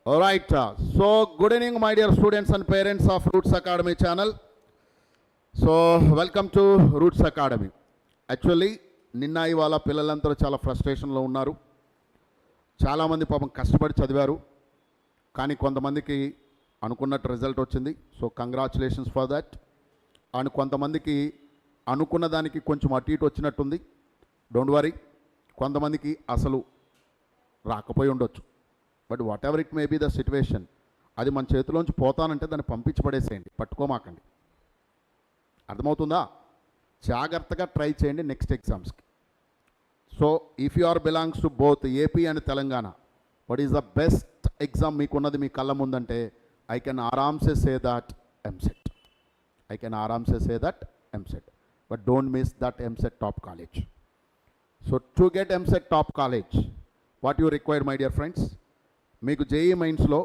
All right. So, good evening, my dear students and parents of Roots Academy channel. So, welcome to Roots Academy. Actually, నిన్న ఇవాళ పిల్లలందరూ చాలా ఫ్రస్ట్రేషన్లో ఉన్నారు. చాలామంది పాపం కష్టపడి చదివారు, కానీ కొంతమందికి అనుకున్నట్టు రిజల్ట్ వచ్చింది. So congratulations for that. And కొంతమందికి అనుకున్న దానికి కొంచెం అటు ఇటు వచ్చినట్టుంది. Don't worry. కొంతమందికి అసలు రాకపోయి ఉండొచ్చు. But whatever it may be the situation, అది మన చేతిలోంచి పోతానంటే దాన్ని పంపించి పడేసేయండి, పట్టుకోమాకండి. అర్థమవుతుందా? జాగ్రత్తగా ట్రై చేయండి నెక్స్ట్ ఎగ్జామ్స్కి. So if you are belongs to both AP and Telangana, what is the best exam మీకున్నది మీ కళ్ళ ముందంటే ఐ కెన్ ఆరామ్సే say that EAMCET. I can ఆరామ్సే say that EAMCET. But don't miss that EAMCET top college. So to get EAMCET top college, what you required my dear friends, మీకు JEE మైన్స్లో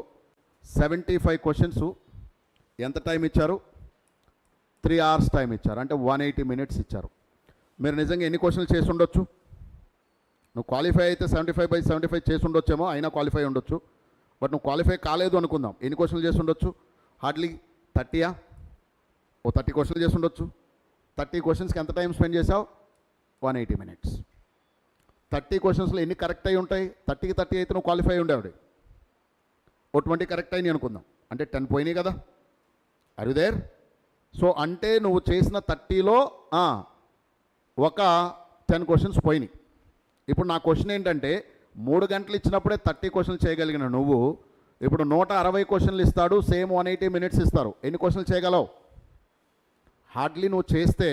75 questions ఎంత time ఇచ్చారు? 3 hours టైం ఇచ్చారు, అంటే 180 minutes ఇచ్చారు. మీరు నిజంగా ఎన్ని క్వశ్చన్లు చేసి ఉండొచ్చు? నువ్వు క్వాలిఫై అయితే 75/75 చేసి ఉండొచ్చేమో, అయినా క్వాలిఫై ఉండొచ్చు. బట్ నువ్వు క్వాలిఫై కాలేదు అనుకుందాం, ఎన్ని క్వశ్చన్లు చేసి ఉండొచ్చు? హార్డ్లీ 30 30 క్వశ్చన్లు చేసి ఉండొచ్చు. 30 క్వశ్చన్స్కి ఎంత టైం స్పెండ్ చేసావు? 180 minutes. 30 క్వశ్చన్స్లో ఎన్ని కరెక్ట్ అయి ఉంటాయి? 30కి 30 అయితే నువ్వు క్వాలిఫై ఉండేవాడు. 20 కరెక్ట్ అయినాయి అనుకుందాం, అంటే 10 పోయినాయి కదా. Are you there? సో అంటే నువ్వు చేసిన 30లో ఒక 10 క్వశ్చన్స్ పోయినాయి. ఇప్పుడు నా క్వశ్చన్ ఏంటంటే, 3 గంటలు ఇచ్చినప్పుడే 30 క్వశ్చన్లు చేయగలిగిన నువ్వు ఇప్పుడు 160 క్వశ్చన్లు ఇస్తాడు, సేమ్ 180 minutes ఇస్తారు, ఎన్ని క్వశ్చన్లు చేయగలవు? హార్డ్లీ నువ్వు చేస్తే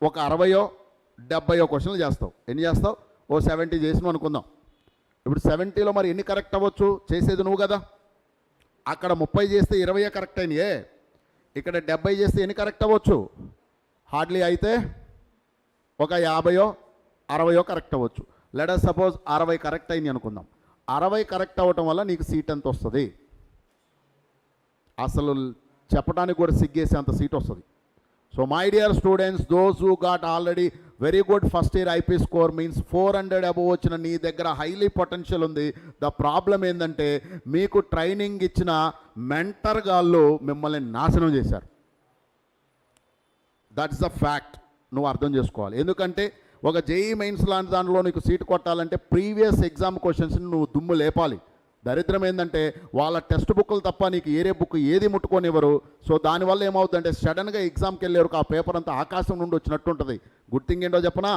ఒక 60-70 క్వశ్చన్లు చేస్తావు. ఎన్ని చేస్తావు? ఓ 70 చేసినావు అనుకుందాం. ఇప్పుడు 70లో మరి ఎన్ని కరెక్ట్ అవ్వచ్చు? చేసేది నువ్వు కదా. అక్కడ 30 చేస్తే 20 కరెక్ట్ అయినాయే, ఇక్కడ 70 చేస్తే ఎన్ని కరెక్ట్ అవ్వచ్చు? హార్డ్లీ అయితే ఒక 50-60 కరెక్ట్ అవ్వచ్చు. లెట్ us సపోజ్ 60 కరెక్ట్ అయినాయి అనుకుందాం. 60 కరెక్ట్ అవ్వటం వల్ల నీకు సీట్ ఎంత వస్తుంది? అసలు చెప్పడానికి కూడా సిగ్గేసేంత సీట్ వస్తుంది. So my dear students, those who got already very good first year IP score means 400 above వచ్చిన నీ దగ్గర హైలీ పొటెన్షియల్ ఉంది. ద ప్రాబ్లం ఏంటంటే, మీకు ట్రైనింగ్ ఇచ్చిన మెంటర్ గాళ్ళు మిమ్మల్ని నాశనం చేశారు. That's the fact. నువ్వు అర్థం చేసుకోవాలి. ఎందుకంటే ఒక జేఈ మెయిన్స్ లాంటి దాంట్లో నీకు సీట్ కొట్టాలంటే ప్రీవియస్ ఎగ్జామ్ క్వశ్చన్స్ని నువ్వు దుమ్ము లేపాలి. దరిద్రం ఏంటంటే, వాళ్ళ టెక్స్ట్ బుక్లు తప్ప నీకు ఏరే బుక్ ఏది ముట్టుకోనివ్వరు. సో దానివల్ల ఏమవుతుందంటే, సడన్గా ఎగ్జామ్కి వెళ్ళేవరకు ఆ పేపర్ అంతా ఆకాశం నుండి వచ్చినట్టు ఉంటుంది. గుడ్ థింగ్ ఏంటో చెప్పనా?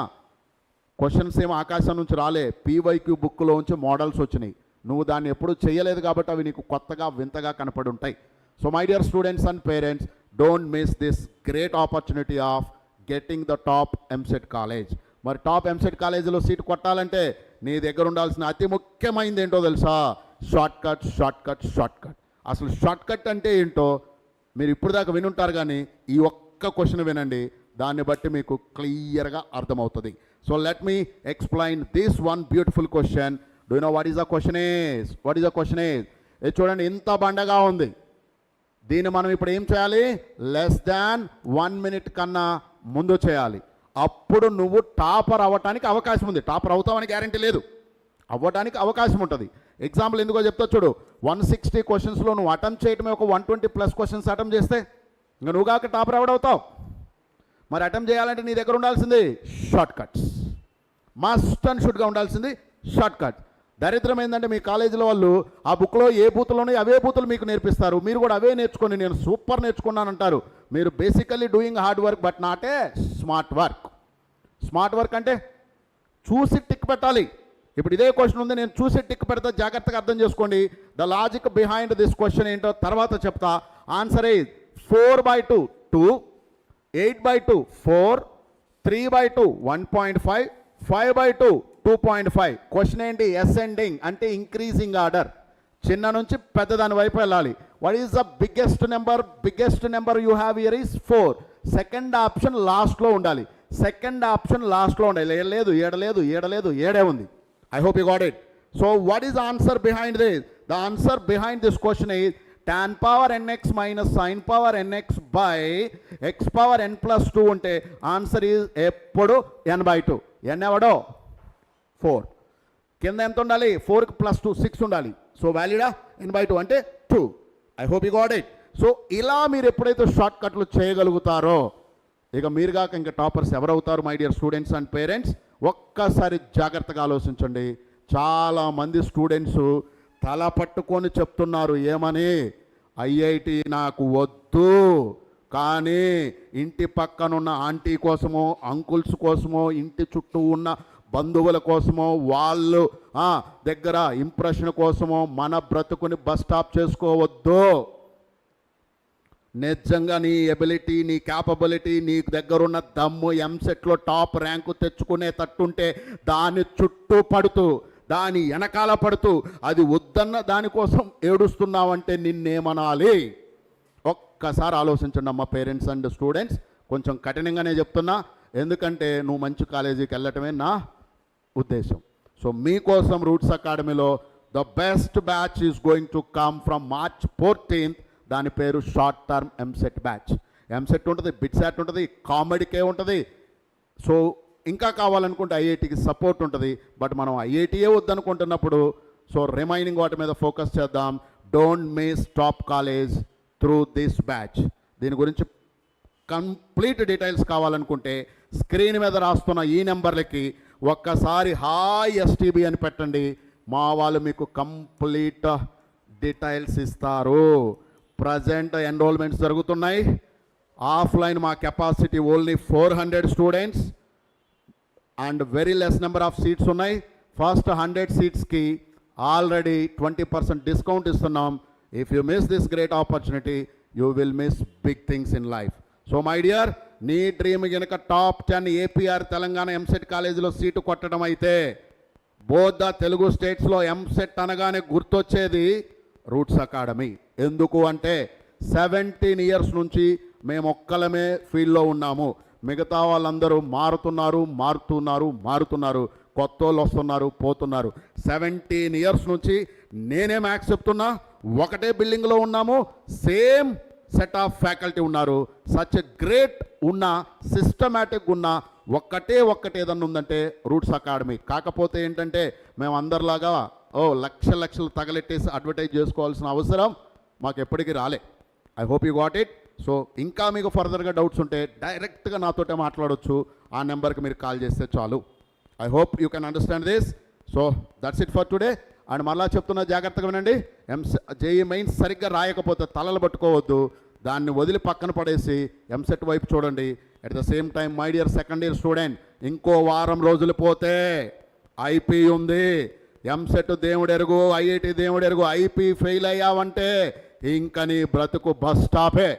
క్వశ్చన్స్ ఏమో ఆకాశం నుంచి రాలే, పీవైక్యూ బుక్లో నుంచి మోడల్స్ వచ్చినాయి. నువ్వు దాన్ని ఎప్పుడూ చేయలేదు కాబట్టి అవి నీకు కొత్తగా వింతగా కనపడి ఉంటాయి. So my dear students and parents, don't miss this great opportunity of getting the top EAMCET college. మరి టాప్ ఎంసెట్ కాలేజీలో సీట్ కొట్టాలంటే నీ దగ్గర ఉండాల్సిన అతి ముఖ్యమైనది ఏంటో తెలుసా? Short cut. అసలు షార్ట్ కట్ అంటే ఏంటో మీరు ఇప్పుడు దాకా వినుంటారు, కానీ ఈ ఒక్క క్వశ్చన్ వినండి, దాన్ని బట్టి మీకు క్లియర్గా అర్థమవుతుంది. So let me explain this one beautiful question. Do you know what is the question is? ఇది చూడండి, ఇంత బండగా ఉంది. దీన్ని మనం ఇప్పుడు ఏం చేయాలి? లెస్ దాన్ 1 minute కన్నా ముందు చేయాలి. అప్పుడు నువ్వు టాపర్ అవ్వటానికి అవకాశం ఉంది. టాపర్ అవుతామని గ్యారంటీ లేదు, అవ్వడానికి అవకాశం ఉంటుంది. ఎగ్జాంపుల్ ఎందుకో చెప్తా చూడు. 160 క్వశ్చన్స్లో నువ్వు అటెంప్ట్ చేయటమే ఒక 120+ క్వశ్చన్స్ అటెంప్ట్ చేస్తే ఇంకా నువ్వు కాక టాపర్ ఎవడవుతావు? మరి అటెంప్ట్ చేయాలంటే నీ దగ్గర ఉండాల్సింది షార్ట్ కట్స్. మస్ట్ అండ్ షుడ్గా ఉండాల్సింది షార్ట్ కట్. దరిద్రం ఏంటంటే, మీ కాలేజీలో వాళ్ళు ఆ బుక్లో ఏ బూతులోనే అవే బూతులు మీకు నేర్పిస్తారు. మీరు కూడా అవే నేర్చుకొని నేను సూపర్ నేర్చుకున్నానంటారు. మీరు basically doing hard work but not a smart work. Smart work అంటే చూసి టిక్ పెట్టాలి. ఇప్పుడు ఇదే క్వశ్చన్ ఉంది, నేను చూసి టిక్ పెడతా, జాగ్రత్తగా అర్థం చేసుకోండి. The logic behind this question ఏంటో తర్వాత చెప్తా. Answer is 4/2 2, 8/2 4, 3/2 1.5, 5/2 2.5. క్వశ్చన్ ఏంటి? అసెండింగ్ అంటే ఇంక్రీజింగ్ ఆర్డర్, చిన్న నుంచి పెద్దదాని వైపు వెళ్ళాలి. What is the biggest number you have here is 4. Second option లాస్ట్లో ఉండాలి. లేదు, ఏడే ఉంది. I hope you got it. So what is the answer behind this? The answer behind this question is tan power nx minus sin power nx by x power n plus 2 unte answer is eppudu n/2. n evado 4. కింద ఎంత ఉండాలి? 4 + 2 6 ఉండాలి. So వ్యాలిడా? n/2 అంటే 2. I hope you got it. So ఇలా మీరు ఎప్పుడైతే short కట్లు చేయగలుగుతారో ఇక మీరు కాక ఇంకా టాపర్స్ ఎవరవుతారు my dear students and parents? ఒక్కసారి జాగ్రత్తగా ఆలోచించండి. చాలామంది స్టూడెంట్స్ తల పట్టుకొని చెప్తున్నారు ఏమని, ఐఐటి నాకు వద్దు, కానీ ఇంటి పక్కనున్న ఆంటీ కోసమో అంకుల్స్ కోసమో ఇంటి చుట్టూ ఉన్న బంధువుల కోసమో వాళ్ళు దగ్గర ఇంప్రెషన్ కోసమో మన బ్రతుకుని బస్ స్టాప్ చేసుకోవద్దు. నిజంగా నీ ఎబిలిటీ, నీ క్యాపబిలిటీ, నీ దగ్గరున్న దమ్ము ఎంసెట్లో టాప్ ర్యాంకు తెచ్చుకునే తట్టుంటే దాని చుట్టూ పడుతూ దాని వెనకాల పడుతూ అది వద్దన్న దానికోసం ఏడుస్తున్నావంటే నిన్నేమనాలి? ఒక్కసారి ఆలోచించండి అమ్మ పేరెంట్స్ అండ్ స్టూడెంట్స్. కొంచెం కఠినంగానే చెప్తున్నా, ఎందుకంటే నువ్వు మంచి కాలేజీకి వెళ్ళటమే నా ఉద్దేశం. సో మీకోసం రూట్స్ అకాడమీలో the best batch is going to come from March 14th. దాని పేరు short term EAMCET batch. EAMCET ఉంటుంది, బిట్సాట్ ఉంటుంది, కామెడీకే ఉంటుంది. సో ఇంకా కావాలనుకుంటే ఐఐటికి సపోర్ట్ ఉంటుంది. బట్ మనం ఐఐటియే వద్దనుకుంటున్నప్పుడు సో రిమైనింగ్ వాటి మీద ఫోకస్ చేద్దాం. Don't miss top college through this batch. దీని గురించి కంప్లీట్ డీటెయిల్స్ కావాలనుకుంటే స్క్రీన్ మీద రాస్తున్న ఈ నెంబర్లకి ఒక్కసారి హాయ్ ఎస్టీబీ అని పెట్టండి. మా వాళ్ళు మీకు కంప్లీట్ డీటెయిల్స్ ఇస్తారు. ప్రజెంట్ ఎన్రోల్మెంట్స్ జరుగుతున్నాయి. ఆఫ్లైన్ మా capacity only 400 students and very less number of seats ఉన్నాయి. ఫస్ట్ 100 సీట్స్కి ఆల్రెడీ 20% డిస్కౌంట్ ఇస్తున్నాం. If you miss this great opportunity you will miss big things in life. So my dear, నీ dream కనుక top 10 APR Telangana EAMCET కాలేజీలో seat కొట్టడం అయితే both the Telugu స్టేట్స్లో ఎంసెట్ అనగానే గుర్తొచ్చేది రూట్స్ అకాడమీ. ఎందుకు అంటే 17 ఇయర్స్ నుంచి మేము ఒక్కలమే ఫీల్డ్లో ఉన్నాము. మిగతా వాళ్ళందరూ మారుతున్నారు. కొత్త వాళ్ళు వస్తున్నారు, పోతున్నారు. 17 ఇయర్స్ నుంచి నేనే మ్యాథ్స్ చెప్తున్నా, ఒకటే బిల్డింగ్లో ఉన్నాము, సేమ్ సెట్ ఆఫ్ ఫ్యాకల్టీ ఉన్నారు. సచ్ గ్రేట్ ఉన్న సిస్టమేటిక్ ఉన్న ఒక్కటే ఏదన్నా ఉందంటే రూట్స్ అకాడమీ. కాకపోతే ఏంటంటే మేము అందరిలాగా లక్షలు తగలెట్టేసి అడ్వర్టైజ్ చేసుకోవాల్సిన అవసరం మాకు ఎప్పటికీ రాలే. I hope you got it. So ఇంకా మీకు ఫర్దర్గా డౌట్స్ ఉంటే డైరెక్ట్గా నాతోటే మాట్లాడవచ్చు. ఆ నెంబర్కి మీరు కాల్ చేస్తే చాలు. I hope you can understand this. So that's it for today. And మళ్ళా చెప్తున్నా, జాగ్రత్తగా వినండి. జేఈ మెయిన్స్ సరిగ్గా రాయకపోతే తలలు పట్టుకోవద్దు. దాన్ని వదిలి పక్కన పడేసి ఎంసెట్ వైపు చూడండి. At the same time my dear second year student, ఇంకో వారం రోజులు పోతే ఐపీ ఉంది. ఎంసెట్ దేవుడెరుగు, ఐఐటి దేవుడెరుగు. ఐపీ ఫెయిల్ అయ్యావంటే ఇంక నీ బ్రతుకు బస్ స్టాపే.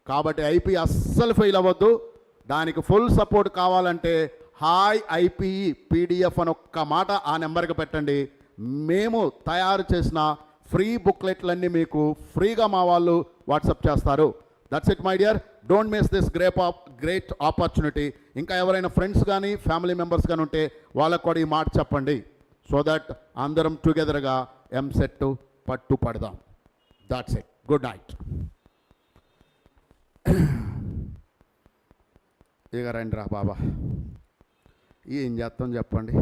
కాబట్టి ఐపీ అస్సలు ఫెయిల్ అవ్వద్దు. దానికి ఫుల్ సపోర్ట్ కావాలంటే హాయ్ ఐపీఈ పీడిఎఫ్ అని ఒక్క మాట ఆ నెంబర్కి పెట్టండి. మేము తయారు చేసిన ఫ్రీ బుక్లెట్లన్నీ మీకు ఫ్రీగా మా వాళ్ళు వాట్సాప్ చేస్తారు. That's it my dear. Don't miss this great opportunity. ఇంకా ఎవరైనా ఫ్రెండ్స్ కానీ ఫ్యామిలీ మెంబర్స్ కానీ ఉంటే వాళ్ళకు కూడా ఈ మాట చెప్పండి. సో దట్ అందరం టుగెదర్గా ఎంసెట్ పట్టు పడదాం. That's it. Good night. ఇక రండి రా బాబా, ఏం చేస్తాం చెప్పండి.